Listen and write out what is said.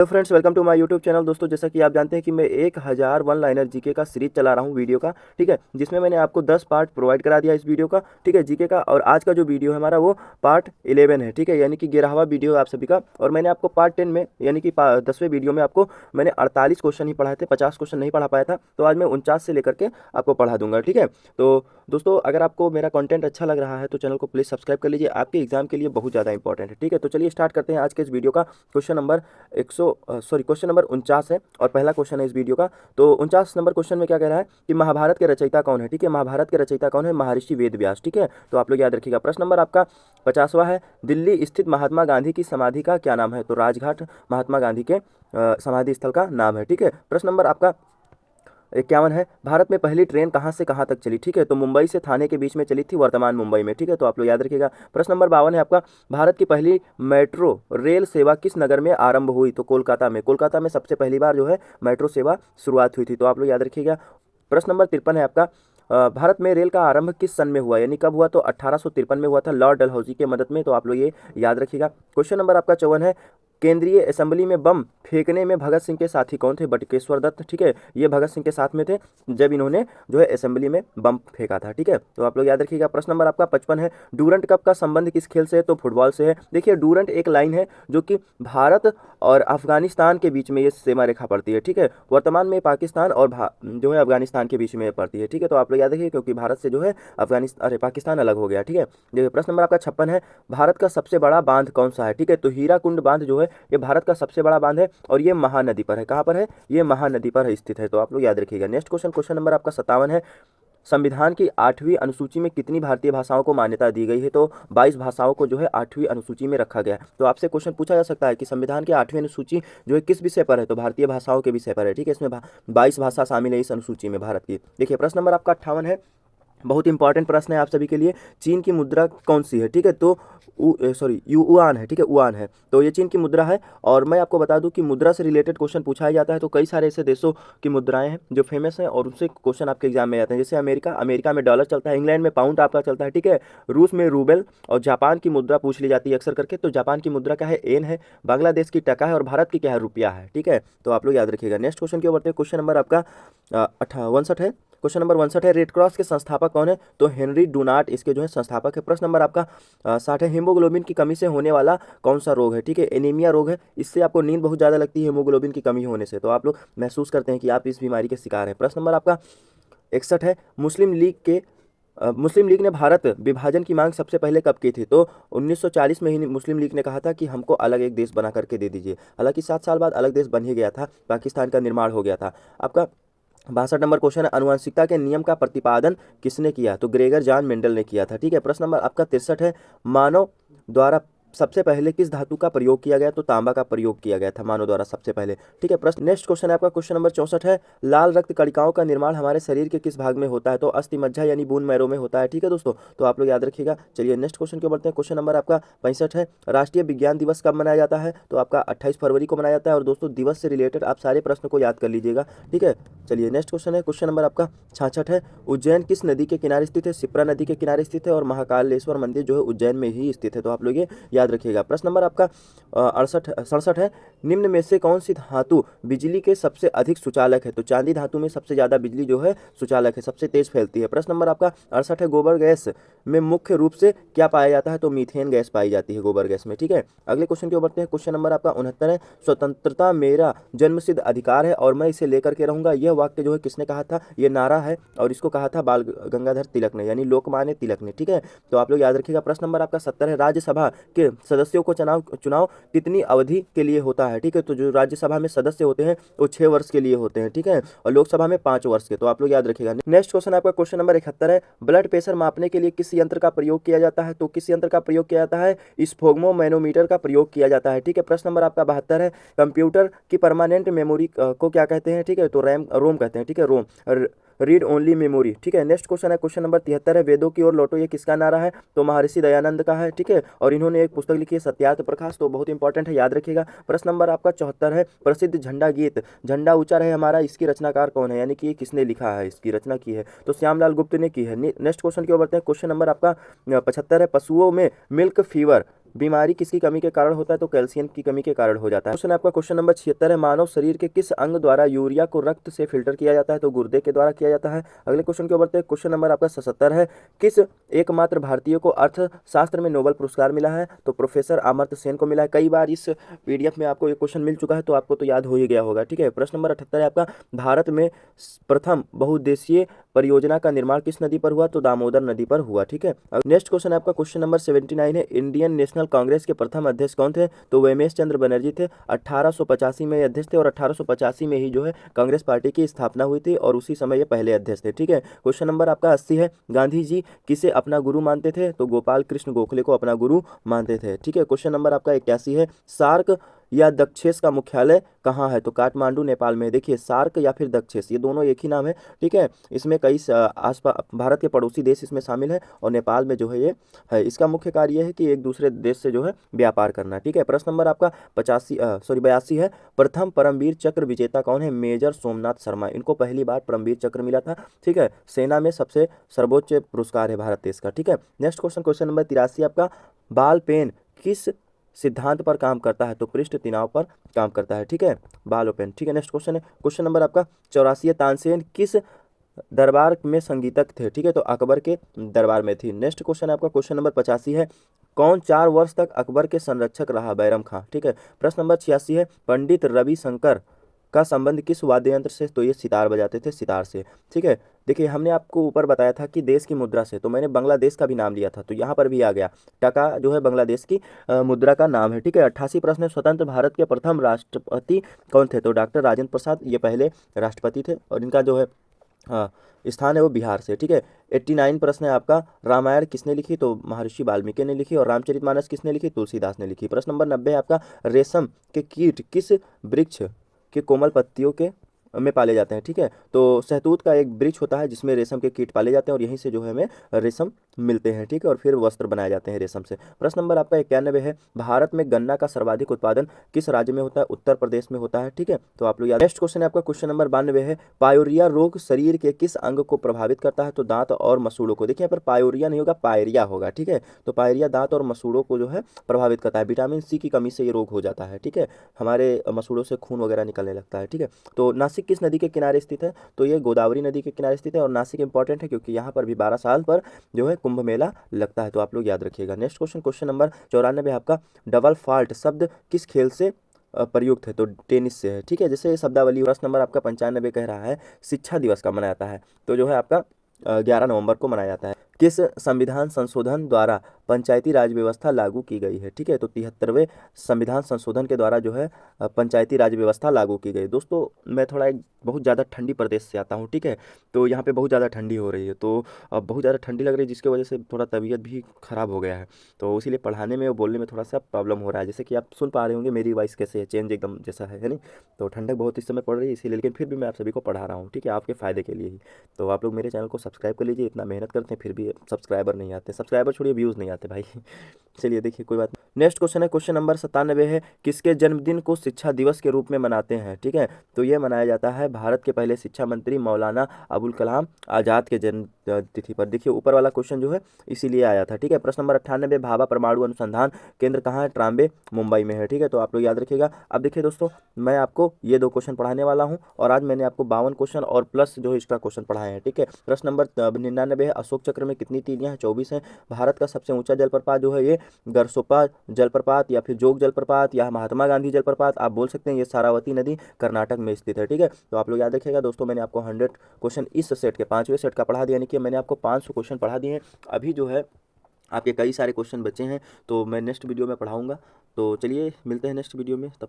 तो friends, welcome to my YouTube channel. दोस्तों, जैसा कि आप जानते हैं कि मैं 1000 वन लाइनर जीके का सीरीज चला रहा हूं वीडियो का, ठीक है, जिसमें मैंने आपको 10 पार्ट प्रोवाइड करा दिया इस वीडियो का, ठीक है, जीके का। और आज का जो वीडियो है हमारा वो पार्ट 11 है, ठीक है, यानी कि 11वां वीडियो है आप सभी का। और मैंने आपको पार्ट 10 में यानी कि 10वें वीडियो में आपको मैंने 48 क्वेश्चन ही पढ़ाए थे, 50 क्वेश्चन नहीं पढ़ा पाया था। तो आज मैं 49 से लेकर के आपको पढ़ा दूंगा, ठीक है। तो दोस्तों, अगर आपको मेरा कंटेंट अच्छा लग रहा है तो चैनल को प्लीज़ सब्सक्राइब कर लीजिए, आपके एग्जाम के लिए बहुत ज़्यादा इंपॉर्टेंट है, ठीक है। तो चलिए स्टार्ट करते हैं आज के इस वीडियो का। क्वेश्चन नंबर 49 है और पहला क्वेश्चन है इस वीडियो का। तो 49 नंबर क्वेश्चन में क्या कह रहा है कि महाभारत के रचयिता कौन है, ठीक है। महाभारत के रचयिता कौन है? महर्षि वेद व्यास, ठीक है। तो आप लोग याद रखिएगा। प्रश्न नंबर आपका 50वां है, दिल्ली स्थित महात्मा गांधी की समाधि का क्या नाम है? तो राजघाट महात्मा गांधी के समाधि स्थल का नाम है, ठीक है। प्रश्न नंबर आपका 51 है, भारत में पहली ट्रेन कहाँ से कहाँ तक चली? ठीक है, तो मुंबई से थाने के बीच में चली थी, वर्तमान मुंबई में, ठीक है। तो आप लोग याद रखिएगा। प्रश्न नंबर 52 है आपका, भारत की पहली मेट्रो रेल सेवा किस नगर में आरंभ हुई? तो कोलकाता में। कोलकाता में सबसे पहली बार जो है मेट्रो सेवा शुरुआत हुई थी, तो आप लोग याद रखिएगा। प्रश्न नंबर 53 है आपका, भारत में रेल का आरंभ किस सन में हुआ, यानी कब हुआ? तो 1853 में हुआ था, लॉर्ड डलहौजी के मदद में। तो आप लोग ये याद रखिएगा। क्वेश्चन नंबर आपका 54 है, केंद्रीय असेंबली में बम फेंकने में भगत सिंह के साथी कौन थे? बटुकेश्वर दत्त, ठीक है। ये भगत सिंह के साथ में थे जब इन्होंने जो है असेंबली में बम फेंका था, ठीक है। तो आप लोग याद रखिएगा। प्रश्न नंबर आपका 55 है, डूरंट कप का संबंध किस खेल से है? तो फुटबॉल से है। देखिए, डूरंट एक लाइन है जो कि भारत और अफगानिस्तान के बीच में ये सीमा रेखा पड़ती है, ठीक है। वर्तमान में पाकिस्तान और जो है अफगानिस्तान के बीच में पड़ती है, ठीक है। तो आप लोग याद रखिए, क्योंकि भारत से जो है पाकिस्तान अलग हो गया, ठीक है। देखिए, प्रश्न नंबर आपका 56 है, भारत का सबसे बड़ा बांध कौन सा है? ठीक है, तो हीराकुंड बांध जो है ये भारत का सबसे बड़ा बांध है और ये महानदी पर है। कहाँ पर है? ये महानदी पर स्थित है। तो आप लोग याद रखिएगा। नेक्स्ट क्वेश्चन, क्वेश्चन नंबर आपका 57 है, संविधान की 8वीं अनुसूची में कितनी भारतीय भाषाओं को मान्यता दी गई है? तो 22 भाषाओं को जो है 8वीं अनुसूची में रखा गया है। तो आपसे क्वेश्चन पूछा जा सकता है कि संविधान की 8वीं अनुसूची जो है किस विषय पर है? तो भारतीय भाषाओं के विषय पर है, ठीक है। इसमें 22 भाषा शामिल है इस अनुसूची में भारत की। देखिए, प्रश्न नंबर आपका 58 है, बहुत इंपॉर्टेंट प्रश्न है आप सभी के लिए। चीन की मुद्रा कौन सी है? ठीक है, तो युआन है, ठीक है, युआन है। तो ये चीन की मुद्रा है। और मैं आपको बता दूं कि मुद्रा से रिलेटेड क्वेश्चन पूछा ही जाता है, तो कई सारे ऐसे देशों की मुद्राएं हैं जो फेमस हैं और उनसे क्वेश्चन आपके एग्जाम में आते हैं। जैसे अमेरिका में डॉलर चलता है, इंग्लैंड में पाउंड आपका चलता है, ठीक है, रूस में रूबल, और जापान की मुद्रा पूछ ली जाती है अक्सर करके। तो जापान की मुद्रा क्या है? एन है। बांग्लादेश की टका है और भारत की क्या है? रुपया है, ठीक है। तो आप लोग याद रखिएगा। नेक्स्ट क्वेश्चन की ओर बढ़ते हैं। क्वेश्चन नंबर आपका 59 है। क्वेश्चन नंबर 59 है, रेड क्रॉस के संस्थापक कौन है? तो हेनरी डुनाट इसके जो है संस्थापक है। प्रश्न नंबर आपका 60 है, हीमोग्लोबिन की कमी से होने वाला कौन सा रोग है? ठीक है, एनीमिया रोग है। इससे आपको नींद बहुत ज़्यादा लगती है हीमोग्लोबिन की कमी होने से, तो आप लोग महसूस करते हैं कि आप इस बीमारी के शिकार हैं। प्रश्न नंबर आपका 61 है, मुस्लिम लीग ने भारत विभाजन की मांग सबसे पहले कब की थी? तो 1940 में ही मुस्लिम लीग ने कहा था कि हमको अलग एक देश बना करके दे दीजिए। हालांकि 7 साल बाद अलग देश बन ही गया था, पाकिस्तान का निर्माण हो गया था। आपका 62 नंबर क्वेश्चन है, आनुवंशिकता के नियम का प्रतिपादन किसने किया? तो ग्रेगर जॉन मेंडल ने किया था, ठीक है। प्रश्न नंबर आपका 63 है, मानव द्वारा सबसे पहले किस धातु का प्रयोग किया गया? तो तांबा का प्रयोग किया गया था मानव द्वारा सबसे पहले, ठीक है। प्रश्न नेक्स्ट क्वेश्चन है आपका क्वेश्चन नंबर 64 है, लाल रक्त कणिकाओं का निर्माण हमारे शरीर के किस भाग में होता है? तो अस्थि मज्जा यानी बोन मैरो में होता है, ठीक है दोस्तों। तो आप लोग याद रखिएगा। चलिए नेक्स्ट क्वेश्चन के बढ़ते हैं। क्वेश्चन नंबर आपका 65 है, राष्ट्रीय विज्ञान दिवस कब मनाया जाता है? तो आपका 28 फरवरी को मनाया जाता है। और दोस्तों, दिवस से रिलेटेड आप सारे प्रश्न को याद कर लीजिएगा, ठीक है। चलिए नेक्स्ट क्वेश्चन है, क्वेश्चन नंबर आपका 66 है, उज्जैन किस नदी के किनारे स्थित है? शिप्रा नदी के किनारे स्थित है और महाकालेश्वर मंदिर जो है उज्जैन में ही स्थित है। तो आप लोग ये याद रखिएगा। प्रश्न नंबर आपका 67 है, निम्न में से कौन सी धातु बिजली के सबसे अधिक सुचालक है? तो चांदी धातु में सबसे ज्यादा बिजली जो है सुचालक है, सबसे तेज फैलती है। प्रश्न नंबर आपका 68 है, गोबर गैस में मुख्य रूप से क्या पाया जाता है? तो मीथेन गैस पाई जाती है गोबर गैस में, ठीक है। अगले क्वेश्चन की ओर बढ़ते हैं। क्वेश्चन नंबर आपका 69 है, स्वतंत्रता मेरा जन्मसिद्ध अधिकार है और मैं इसे लेकर के रहूंगा। यह वाक्य जो है किसने कहा था? ये नारा है और इसको कहा था बाल गंगाधर तिलक ने, यानी लोकमान्य तिलक ने, ठीक है। तो आप लोग याद रखिएगा। प्रश्न नंबर आपका 70 है, राज्यसभा के सदस्यों को चुनाव कितनी अवधि के लिए होता है? ठीक है, तो जो राज्यसभा में सदस्य होते हैं वो 6 वर्ष के लिए होते हैं, ठीक है, और लोकसभा में 5 वर्ष के। तो आप लोग याद रखिएगा। नेक्स्ट क्वेश्चन आपका क्वेश्चन नंबर 71 है, ब्लड प्रेशर मापने के लिए किस यंत्र का प्रयोग किया जाता है? तो किस यंत्र का प्रयोग किया जाता है? स्फोग्मोमैनोमीटर का प्रयोग किया जाता है, ठीक है। प्रश्न नंबर आपका 72 है, कंप्यूटर की परमानेंट मेमोरी को क्या कहते हैं? ठीक है, तो रोम कहते हैं, ठीक है, रोम, रीड ओनली मेमोरी, ठीक है। नेक्स्ट क्वेश्चन है क्वेश्चन नंबर 73 है, वेदों की ओर लौटो ये किसका नारा है? तो महर्षि दयानंद का है, ठीक है, और इन्होंने एक पुस्तक लिखी है सत्यार्थ प्रकाश, तो बहुत इंपॉर्टेंट है, याद रखिएगा। प्रश्न नंबर आपका 74 है, प्रसिद्ध झंडा गीत झंडा ऊंचा रहे हमारा, इसकी रचनाकार कौन है? यानी कि किसने लिखा है, इसकी रचना की है? तो श्यामलाल गुप्त ने की है। नेक्स्ट क्वेश्चन की ओर बढ़ते हैं। क्वेश्चन नंबर आपका 75 है, पशुओं में मिल्क फीवर बीमारी किसकी कमी के कारण होता है? तो कैल्शियम की कमी के कारण हो जाता है। क्वेश्चन आपका क्वेश्चन नंबर 76 है, मानव शरीर के किस अंग द्वारा यूरिया को रक्त से फिल्टर किया जाता है? तो गुर्दे के द्वारा किया जाता है। अगले क्वेश्चन के बढ़ते हैं। क्वेश्चन नंबर आपका 77 है, किस एकमात्र भारतीय को अर्थशास्त्र में नोबेल पुरस्कार मिला है? तो प्रोफेसर अमर्त्य सेन को मिला है। कई बार इस पीडीएफ में आपको ये क्वेश्चन मिल चुका है, तो आपको तो याद हो ही गया होगा। ठीक है, प्रश्न नंबर 78 है आपका, भारत में प्रथम बहुउद्देशीय परियोजना का निर्माण किस नदी पर हुआ? तो दामोदर नदी पर हुआ। ठीक है, नेक्स्ट क्वेश्चन आपका क्वेश्चन नंबर 79 है, इंडियन नेशनल कांग्रेस के प्रथम अध्यक्ष कौन थे? तो वेमेश चंद्र बनर्जी थे। 1885 में अध्यक्ष थे और 1885 में ही जो है कांग्रेस पार्टी की स्थापना हुई थी और उसी समय ये पहले अध्यक्ष थे। ठीक है, क्वेश्चन नंबर आपका 80 है, गांधी जी किसे अपना गुरु मानते थे? तो गोपाल कृष्ण गोखले को अपना गुरु मानते थे। ठीक है, क्वेश्चन नंबर आपका 81 है, सार्क या दक्षेस का मुख्यालय कहाँ है? तो काठमांडू नेपाल में है। देखिए, सार्क या फिर दक्षेस ये दोनों एक ही नाम है। ठीक है, इसमें कई आसपास भारत के पड़ोसी देश इसमें शामिल है और नेपाल में जो है ये है। इसका मुख्य कार्य यह है कि एक दूसरे देश से जो है व्यापार करना। ठीक है, प्रश्न नंबर आपका 82 है, प्रथम परमवीर चक्र विजेता कौन है? मेजर सोमनाथ शर्मा, इनको पहली बार परमवीर चक्र मिला था। ठीक है, सेना में सबसे सर्वोच्च पुरस्कार है भारत देश का। ठीक है, नेक्स्ट क्वेश्चन क्वेश्चन नंबर 83 आपका, बाल पेन किस सिद्धांत पर काम करता है? तो पृष्ठ तनाव पर काम करता है। ठीक है, बाल और पेन। ठीक है, नेक्स्ट क्वेश्चन है क्वेश्चन नंबर आपका 84 है, तानसेन किस दरबार में संगीतज्ञ थे? ठीक है, तो अकबर के दरबार में थी। नेक्स्ट क्वेश्चन आपका क्वेश्चन नंबर 85 है, कौन 4 वर्ष तक अकबर के संरक्षक रहा? बैरम खां। ठीक है, प्रश्न नंबर 86 है, पंडित रविशंकर का संबंध किस वाद्य यंत्र से? तो ये सितार बजाते थे, सितार से। ठीक है, देखिए हमने आपको ऊपर बताया था कि देश की मुद्रा से, तो मैंने बांग्लादेश का भी नाम लिया था, तो यहाँ पर भी आ गया, टका जो है बांग्लादेश की मुद्रा का नाम है। ठीक है, 88 प्रश्न है, स्वतंत्र भारत के प्रथम राष्ट्रपति कौन थे? तो डॉक्टर राजेंद्र प्रसाद ये पहले राष्ट्रपति थे और इनका जो है हाँ स्थान है वो बिहार से। ठीक है, 89 प्रश्न है आपका, रामायण किसने लिखी? तो महर्षि वाल्मीकि ने लिखी। और रामचरितमानस किसने लिखी? तुलसीदास ने लिखी। प्रश्न नंबर 90 है आपका, रेशम के कीट किस वृक्ष के कोमल पत्तियों के में पाले जाते हैं? ठीक है, तो शहतूत का एक वृक्ष होता है जिसमें रेशम के कीट पाले जाते हैं और यहीं से जो है हमें रेशम मिलते हैं। ठीक है, और फिर वस्त्र बनाए जाते हैं रेशम से। प्रश्न नंबर आपका 91 है, भारत में गन्ना का सर्वाधिक उत्पादन किस राज्य में होता है? उत्तर प्रदेश में होता है। ठीक है, तो आप लोग याद। नेक्स्ट क्वेश्चन है आपका क्वेश्चन नंबर 92 है, पायोरिया रोग शरीर के किस अंग को प्रभावित करता है? तो दांत और मसूड़ों को। देखिए यहाँ पर पायोरिया नहीं होगा, पायरिया होगा। ठीक है, तो पायरिया दांत और मसूड़ों को जो है प्रभावित करता है। विटामिन सी की कमी से ये रोग हो जाता है। ठीक है, हमारे मसूड़ों से खून वगैरह निकलने लगता है। ठीक है, तो नासिक किस नदी के किनारे स्थित है? तो ये गोदावरी नदी के किनारे स्थित है और नासिक इंपॉर्टेंट है क्योंकि यहाँ पर भी 12 साल पर जो है कुंभ मेला लगता है, तो आप लोग याद रखिएगा। नेक्स्ट क्वेश्चन क्वेश्चन नंबर 94 आपका, डबल फॉल्ट शब्द किस खेल से प्रयुक्त है? तो टेनिस से है। ठीक है, जैसे शब्दावली। प्रश्न नंबर आपका 95 कह रहा है, शिक्षा दिवस कब मनाया जाता है? तो जो है आपका 11 नवंबर को मनाया जाता है। किस संविधान संशोधन द्वारा पंचायती राज व्यवस्था लागू की गई है? ठीक है, तो 73वें संविधान संशोधन के द्वारा जो है पंचायती राज व्यवस्था लागू की गई। दोस्तों मैं थोड़ा एक बहुत ज़्यादा ठंडी प्रदेश से आता हूँ। ठीक है, तो यहाँ पे बहुत ज़्यादा ठंडी हो रही है, तो अब बहुत ज़्यादा ठंडी लग रही है जिसकी वजह से थोड़ा तबीयत भी ख़राब हो गया है, तो इसीलिए पढ़ाने में और बोलने में थोड़ा सा प्रॉब्लम हो रहा है। जैसे कि आप सुन पा रहे होंगे मेरी वॉइस कैसे है, चेंज एकदम जैसा है नहीं? तो ठंडक बहुत इस समय पड़ रही है इसीलिए, लेकिन फिर भी मैं आप सभी को पढ़ा रहा हूँ। ठीक है, आपके फ़ायदे के लिए ही। तो आप लोग मेरे चैनल को सब्सक्राइब कर लीजिए, इतना मेहनत करते हैं फिर भी सब्सक्राइबर नहीं आते। सब्सक्राइबर छोड़िए, व्यूज़ नहीं आते भाई। चलिए देखिए कोई बात नहीं। नेक्स्ट क्वेश्चन है क्वेश्चन नंबर 97 है, किसके जन्मदिन को शिक्षा दिवस के रूप में मनाते हैं? ठीक है, तो ये मनाया जाता है भारत के पहले शिक्षा मंत्री मौलाना अबुल कलाम आज़ाद के जन्म तिथि पर। देखिए ऊपर वाला क्वेश्चन जो है इसीलिए आया था। ठीक है, प्रश्न नंबर 98, भाभा परमाणु अनुसंधान केंद्र कहाँ है? ट्राम्बे मुंबई में है। ठीक है, तो आप लोग याद रखिएगा। अब देखिए दोस्तों, मैं आपको ये 2 क्वेश्चन पढ़ाने वाला हूँ और आज मैंने आपको 52 क्वेश्चन और प्लस जो एक्स्ट्रा क्वेश्चन पढ़ाए हैं। ठीक है, प्रश्न नंबर 99 है, अशोक चक्र में कितनी तीलियां हैं? 24 हैं। भारत का सबसे ऊंचा जलप्रपात जो है ये गरसोपा जलप्रपात या फिर जोग जलप्रपात या महात्मा गांधी जलप्रपात आप बोल सकते हैं, ये सारावती नदी कर्नाटक में स्थित है। ठीक है, तो आप लोग याद रखिएगा दोस्तों, मैंने आपको 100 क्वेश्चन इस सेट के 5वें सेट का पढ़ा दिया, यानी कि मैंने आपको 500 क्वेश्चन पढ़ा दिए हैं। अभी जो है आपके कई सारे क्वेश्चन बचे हैं, तो मैं नेक्स्ट वीडियो में पढ़ाऊंगा। तो चलिए मिलते हैं नेक्स्ट वीडियो में, तब